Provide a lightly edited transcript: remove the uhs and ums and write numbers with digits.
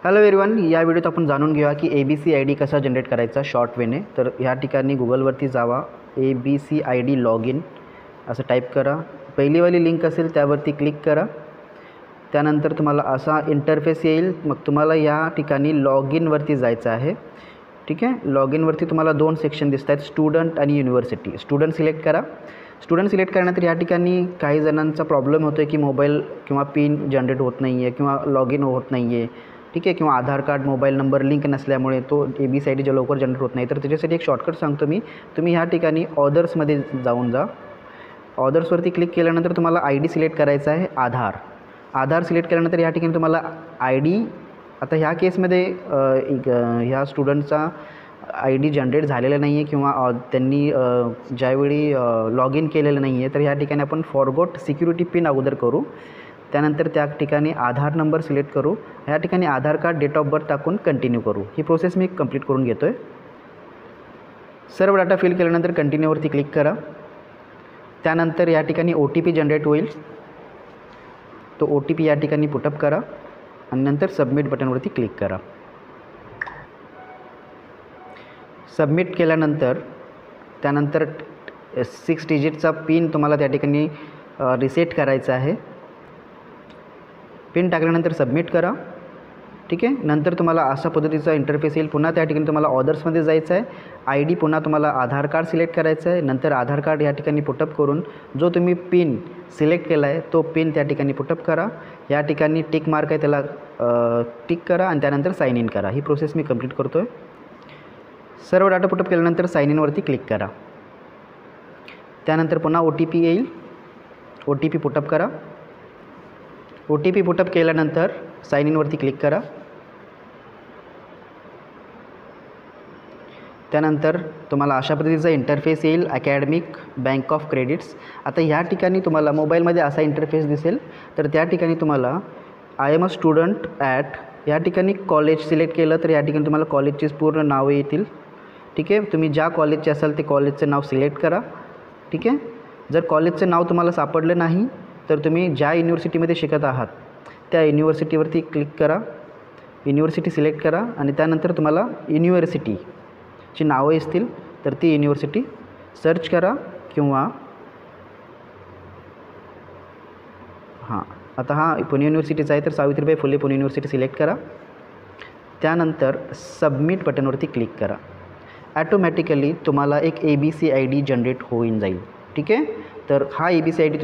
Hello everyone, या व्हिडिओत आपण जाणून घेऊया की ABCID कसा जनरेट करायचा शॉर्ट वेने। तर ह्या ठिकाणी गुगलवरती जावा, ABCID लॉगिन असं टाईप करा। पहिलीवाली लिंक असेल त्यावरती क्लिक करा। त्यानंतर तुम्हाला असा इंटरफेस येईल। मग तुम्हाला या ठिकाणी लॉगिनवरती जायचं आहे। ठीक आहे, लॉगिनवरती तुम्हाला दोन सेक्शन दिसत आहेत, स्टुडंट आणि युनिव्हर्सिटी। स्टुडंट सिलेक्ट करा। स्टुडंट सिलेक्ट केल्यानंतर या ठिकाणी काही जणांचा प्रॉब्लेम होतो आहे की मोबाईल किंवा पिन जनरेट होत नाही आहे किंवा लॉगिन होत नाही आहे। ठीक आहे, किंवा आधार कार्ड मोबाईल नंबर लिंक नसल्यामुळे तो ABCID जो लवकर जनरेट होत नाही। तर त्याच्यासाठी एक शॉर्टकट सांगतो मी। तुम्ही ह्या ठिकाणी ऑदर्समध्ये जाऊन जा। ऑदर्सवरती क्लिक केल्यानंतर तुम्हाला ID सिलेक्ट करायचा आहे, आधार सिलेक्ट केल्यानंतर या ठिकाणी तुम्हाला ID, आता ह्या केसमध्ये ह्या स्टुडंटचा ID जनरेट झालेला नाही आहे किंवा त्यांनी ज्यावेळी लॉग इन केलेलं नाही आहे, तर ह्या ठिकाणी आपण फॉरगॉट सिक्युरिटी पिन अगोदर करू। त्यानंतर त्या ठिकाणी आधार नंबर सिलेक्ट करू। ह्या ठिकाणी आधार कार्ड, डेट ऑफ बर्थ टाकून कंटिन्यू करू। ही प्रोसेस मी कंप्लीट करून घेतो आहे। सर्व डाटा फिल केल्यानंतर कंटिन्यूवरती क्लिक करा। त्यानंतर या ठिकाणी OTP जनरेट होईल, तो OTP या ठिकाणी पुटअप करा आणि नंतर सबमिट बटनवरती क्लिक करा। सबमिट केल्यानंतर त्यानंतर 6 डिजिटचा पिन तुम्हाला त्या ठिकाणी रिसेट करायचा आहे। पिन टाकल्यानंतर सबमिट करा। ठीक आहे, नंतर तुम्हाला अशा पद्धतीचा इंटरफेस येईल। पुन्हा त्या ठिकाणी तुम्हाला ऑदर्समध्ये जायचं आहे। ID पुन्हा तुम्हाला आधार कार्ड सिलेक्ट करायचं आहे। नंतर आधार कार्ड या ठिकाणी पुटअप करून जो तुम्ही पिन सिलेक्ट केला आहे तो पिन त्या ठिकाणी पुटअप करा। या ठिकाणी टिक मार्क आहे त्याला टिक करा आणि त्यानंतर साइन इन करा। ही प्रोसेस मी कंप्लीट करतो आहे। सर्व डाटा पुटअप केल्यानंतर साइन इनवरती क्लिक करा। त्यानंतर पुन्हा OTP येईल, OTP पुटअप करा। OTP पुटअप केल्यानंतर साइन इनवरती क्लिक करा। त्यानंतर तुम्हाला अशा पद्धतीचा इंटरफेस येईल, अकॅडमिक बँक ऑफ क्रेडिट्स। आता ह्या ठिकाणी तुम्हाला मोबाईलमध्ये असा इंटरफेस दिसेल। तर त्या ठिकाणी तुम्हाला I am a student at, या ठिकाणी कॉलेज सिलेक्ट केलं तर या ठिकाणी तुम्हाला कॉलेजची पूर्ण नावं येतील। ठीक आहे, तुम्ही ज्या कॉलेजचे असाल ते कॉलेजचं नाव सिलेक्ट करा। ठीक आहे, जर कॉलेजचं नाव तुम्हाला सापडलं नाही तर तुम्ही ज्या युनिव्हर्सिटीमध्ये शिकत आहात त्या युनिव्हर्सिटीवरती क्लिक करा, युनिव्हर्सिटी सिलेक्ट करा आणि त्यानंतर तुम्हाला युनिव्हर्सिटीची नावं असतील तर ती युनिव्हर्सिटी सर्च करा किंवा आता हा पुणे युनिव्हर्सिटीचा आहे तर सावित्रीबाई फुले पुणे युनिव्हर्सिटी सिलेक्ट करा। त्यानंतर सबमिट बटनवरती क्लिक करा। ॲटोमॅटिकली तुम्हाला एक ABCID जनरेट होऊन जाईल। ठीक आहे, तर हा ABCID